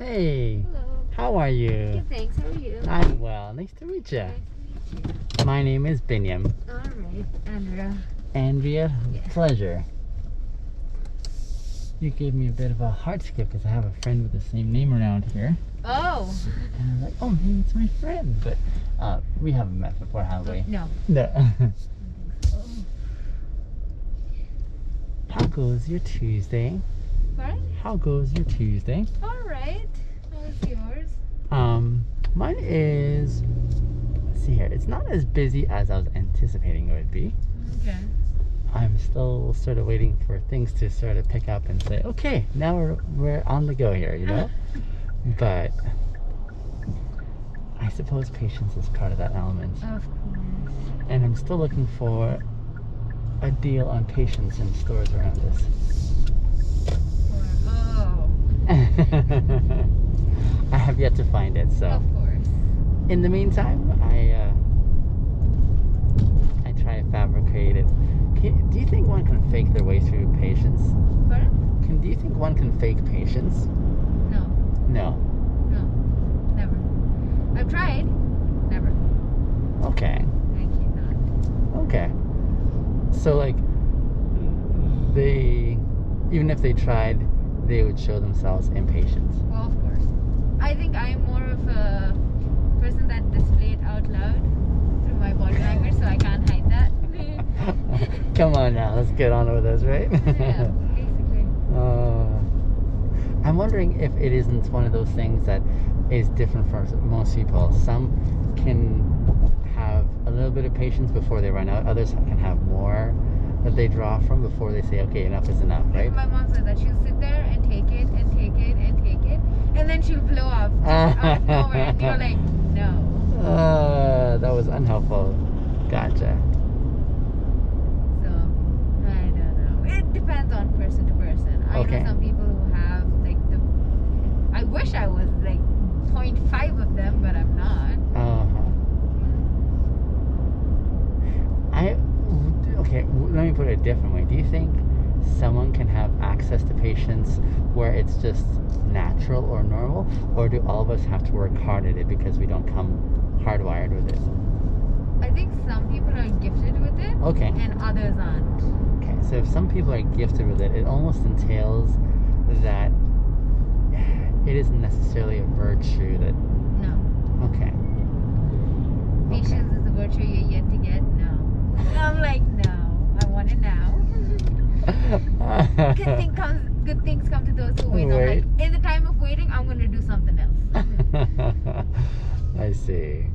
Hey, Hello. how are you? Good, thanks. How are you? I'm well. Nice to meet you. Nice to meet you. My name is Binyam. All right, Andrea. Andrea, Yeah. pleasure. You gave me a bit of a heart skip because I have a friend with the same name around here. Oh. And I was like, oh, maybe it's my friend. But we haven't met before, have we? No. No. Oh. How goes your Tuesday? What? How goes your Tuesday? All right. How's yours? Mine is, let's see here, it's not as busy as I was anticipating it would be. Okay. I'm still sort of waiting for things to sort of pick up and say, okay, now we're on the go here, you know? But I suppose patience is part of that element. Of course. And I'm still looking for a deal on patience in stores around us. Oh. I have yet to find it, so. Of course. In the meantime, I try to fabricate it. Do you think one can fake their way through patience? What? Do you think one can fake patience? No. No. No. Never. I've tried. Never. Okay. I cannot. Okay. So like, even if they tried, they would show themselves impatient. Well, of course. I think I'm more of a person that display it out loud through my body language, so I can't hide that. Come on now, let's get on with this, right? Yeah, basically. I'm wondering if it isn't one of those things that is different for most people. Some can have a little bit of patience before they run out. Others can have more that they draw from before they say, okay, enough is enough, right? My mom said that she'll sit there and take it and take it and take it, and then she'll blow up just out of nowhere, and you're like, no. That was unhelpful. Gotcha. So, I don't know. It depends on person to person. I Okay. know some people who have, like, I wish I was, like, 0.5 of them, but I'm not. Okay, let me put it a different way. Do you think someone can have access to patience where it's just natural or normal, or do all of us have to work hard at it because we don't come hardwired with it? I think some people are gifted with it, Okay. and others aren't. Okay, so if some people are gifted with it, it almost entails that it isn't necessarily a virtue that... No. Okay. Patience is a virtue you're yet to get? No. I'm like, no. I want it now. Good things come to those who wait. Right. I'm like, in the time of waiting, I'm going to do something else. I see.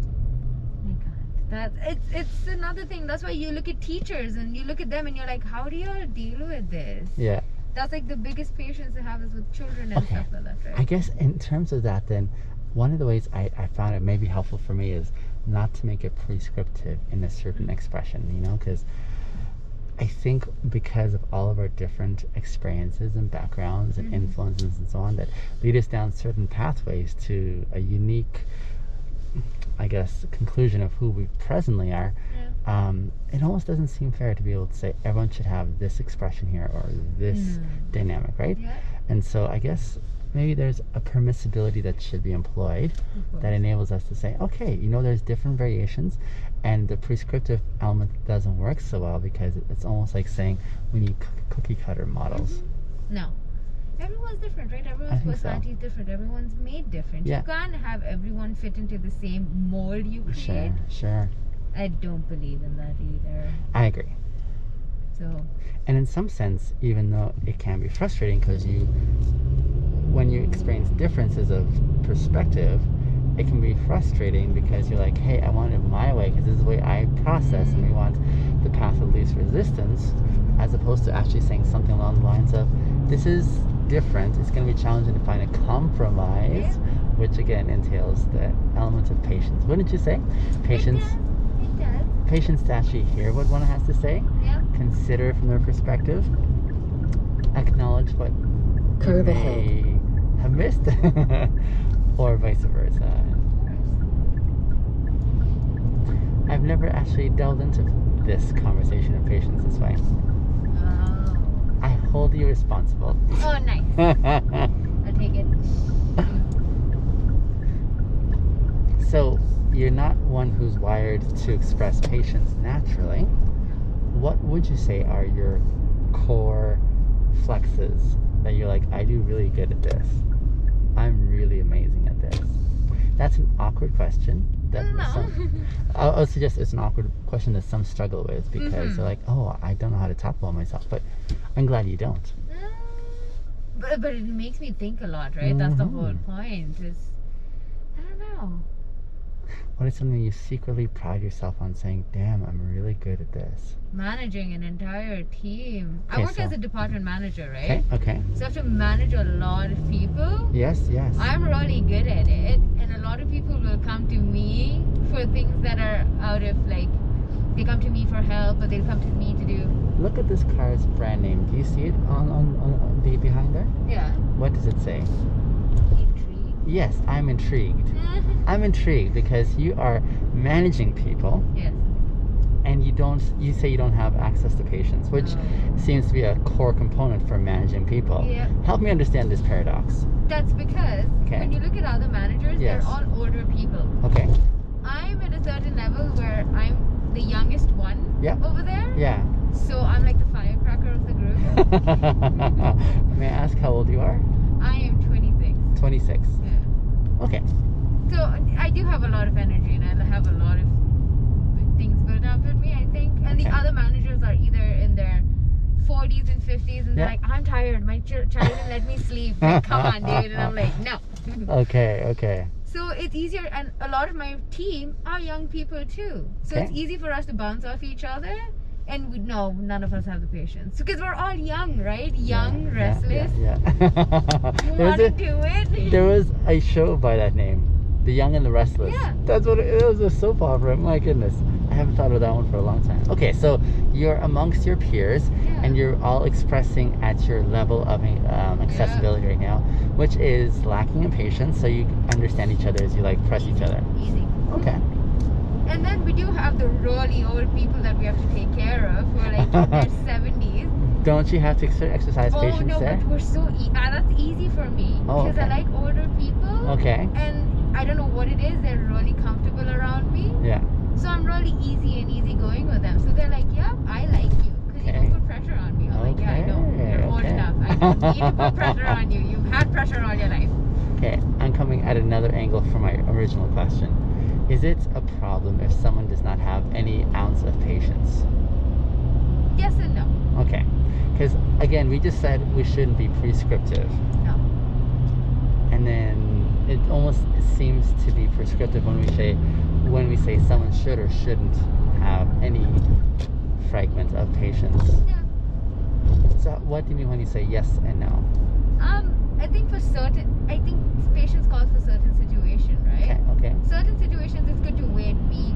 It's another thing. That's why you look at teachers and you look at them and you're like, how do y'all deal with this? Yeah. That's like the biggest patience they have is with children and stuff like that, right? I guess in terms of that, then, one of the ways I found it may be helpful for me is not to make it prescriptive in a certain expression, you know, because I think because of all of our different experiences and backgrounds and influences and so on that lead us down certain pathways to a unique, I guess, conclusion of who we presently are. Yeah. It almost doesn't seem fair to be able to say everyone should have this expression here or this dynamic, right? Yeah. And so I guess maybe there's a permissibility that should be employed that enables us to say, okay, you know, there's different variations, and the prescriptive element doesn't work so well because it's almost like saying we need cookie cutter models. No. Everyone's different, right? Everyone's personality is different. Everyone's made different. Yeah. You can't have everyone fit into the same mold you create. Sure. I don't believe in that either. I agree. So. And in some sense, even though it can be frustrating because when you experience differences of perspective, it can be frustrating because you're like, hey, I want it my way because this is the way I process, and we want the path of least resistance, as opposed to actually saying something along the lines of, this is different, it's going to be challenging to find a compromise, which again entails the element of patience. Wouldn't you say? Patience. It does. Patience to actually hear what one has to say, Yeah. consider from their perspective, acknowledge what Curve you ahead. may have missed, or vice versa. I've never actually delved into this conversation of patience this way. Oh. I hold you responsible. Oh, nice. I'll take it. you're not one who's wired to express patience naturally, what would you say are your core flexes that you're like, I do really good at this? I'm really amazing at this. That's an awkward question. I would suggest it's an awkward question that some struggle with because they're like, oh, I don't know how to talk about myself, but I'm glad you don't. But it makes me think a lot, right? That's the whole point. I don't know. What is something you secretly pride yourself on saying, damn, I'm really good at this? Managing an entire team. Okay, I work as a department manager, right? Okay. So I have to manage a lot of people. Yes. I'm really good at it. And a lot of people will come to me for things that are out of like, they come to me for help, but they'll come to me to do. Look at this car's brand name. Do you see it on the behind there? Yeah. What does it say? Intrigue. Yes, I'm intrigued. I'm intrigued because you are managing people. Yes. And you say you don't have access to patients, which seems to be a core component for managing people. Yeah. Help me understand this paradox. That's because when you look at other managers, they're all older people. Okay. I'm at a certain level where I'm the youngest one over there. Yeah. So I'm like the firecracker of the group. May I ask how old you are? I am 26. 26. Yeah. Okay. So I do have a lot of energy and I have a lot of things built up in me, I think. And the other managers are either in their 40s and 50s and they're like, I'm tired, my child didn't let me sleep. Like, come on, dude. And I'm like, no. Okay. So it's easier, and a lot of my team are young people too. So it's easy for us to bounce off each other. And none of us have the patience because we're all young, right? Young, restless. Yeah. Want to do it. There was a show by that name, The Young and the Restless. Yeah. That's what it was, a soap opera. My goodness, I haven't thought of that one for a long time. Okay, so you're amongst your peers, and you're all expressing at your level of accessibility right now, which is lacking in patience. So you understand each other as you like press each other. Easy. Okay. And then we do have the really old people that we have to take care of who are like in their 70s. Don't you have to exercise patience there? But we're so that's easy for me because I like older people. Okay. And I don't know what it is, they're really comfortable around me. Yeah. So I'm really easy going with them. So they're like, yeah, I like you because you don't put pressure on me. I'm like, yeah, I know. You're old enough. I don't need to put pressure on you. You've had pressure all your life. Okay, I'm coming at another angle from my original question. Is it a problem if someone does not have any ounce of patience? Yes and no. Okay, because again, we just said we shouldn't be prescriptive. No. And then it almost seems to be prescriptive when we say someone should or shouldn't have any fragment of patience. Yeah. So what do you mean when you say yes and no? I think patience calls for certain situation, right? Okay. Certain situations it's good to wait, be,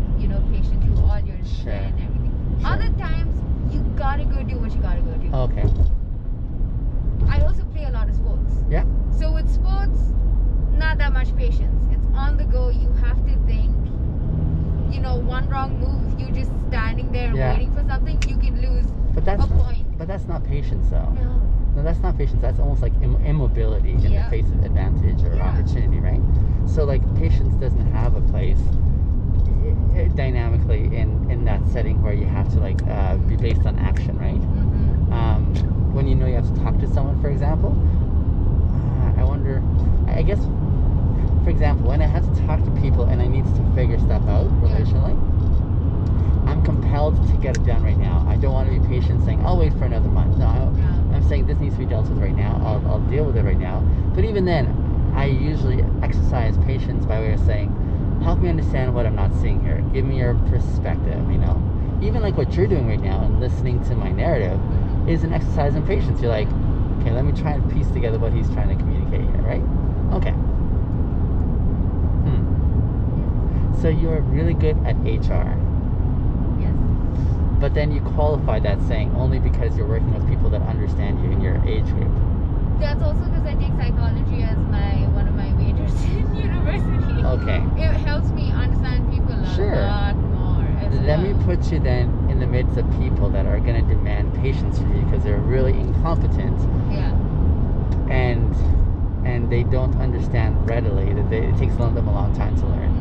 patient, do all your shit and everything. Sure. Other times you gotta go do what you gotta go do. Okay. I also play a lot of sports. Yeah. So with sports, not that much patience. It's on the go. You have to think. One wrong move, you just standing there waiting for something, you can lose a point. But that's not patience, though. No, that's not patience. That's almost like immobility in the face of advantage or opportunity, right? So like patience doesn't have a place dynamically in that setting where you have to be based on action, right? Mm-hmm. When you have to talk to someone, for example, I wonder, I guess, for example, when I have to talk to people and I need to figure stuff out relationally, I'm compelled to get it done right now. I don't want to be patient saying, I'll wait for another month. No, I'm saying this needs to be dealt with right now. I'll deal with it right now. But even then, I usually exercise patience by way of saying, help me understand what I'm not seeing here. Give me your perspective, Even like what you're doing right now and listening to my narrative is an exercise in patience. You're like, okay, let me try and piece together what he's trying to communicate here, right? Okay. So you're really good at HR. Yes. But then you qualify that saying only because you're working with people that understand you in your age group. That's also because I take psychology as one of my majors in university. Okay. It helps me understand people a lot more. Let me put you then in the midst of people that are going to demand patience from you because they're really incompetent. Yeah. And they don't understand readily that it takes them a long time to learn.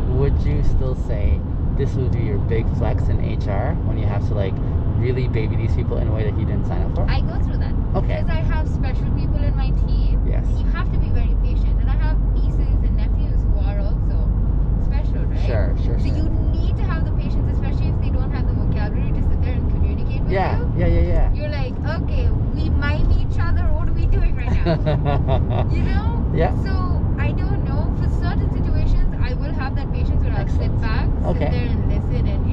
would you still say this would be your big flex in HR when you have to like really baby these people in a way that you didn't sign up for? I go through that. Okay. Because I have special people in my team. Yes. You have to be very patient. And I have nieces and nephews who are also special, right? Sure. So you need to have the patience, especially if they don't have the vocabulary to sit there and communicate with you. Yeah. You're like, okay, we mime each other. What are we doing right now? You know? Yeah. So I don't know. For certain situations, I will have that patience where I'll sit back, sit there and listen and,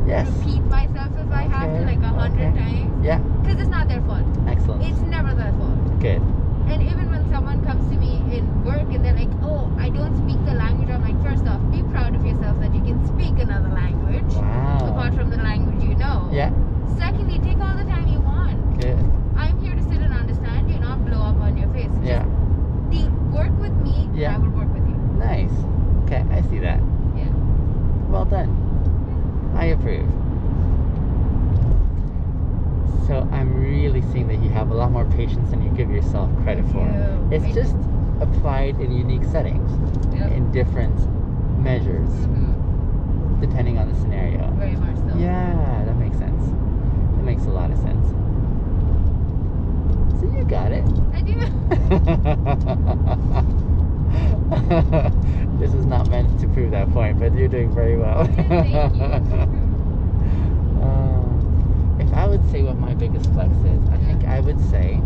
Yes. repeat myself if I have to, like 100 times. Yeah. Because it's not their fault. Excellent. It's never their fault. Good. And even when someone comes to me in work and they're like, oh, I don't speak the language, I'm like, first off, be proud of yourself that you can speak another language. Wow. Apart from the language you know. Yeah. Secondly, take all the time you want. Good. I'm here to sit and understand you, not blow up on your face. Yeah. Just work with me, Yeah. I will work with you. Nice. Okay, I see that. Yeah. Well done. I approve. So I'm really seeing that you have a lot more patience than you give yourself credit for. It's just applied in unique settings, in different measures, depending on the scenario. Very much so. Yeah, that makes sense. That makes a lot of sense. So you got it. I do. This is not meant to prove that point, but you're doing very well. Thank you. If I would say what my biggest flex is, I think I would say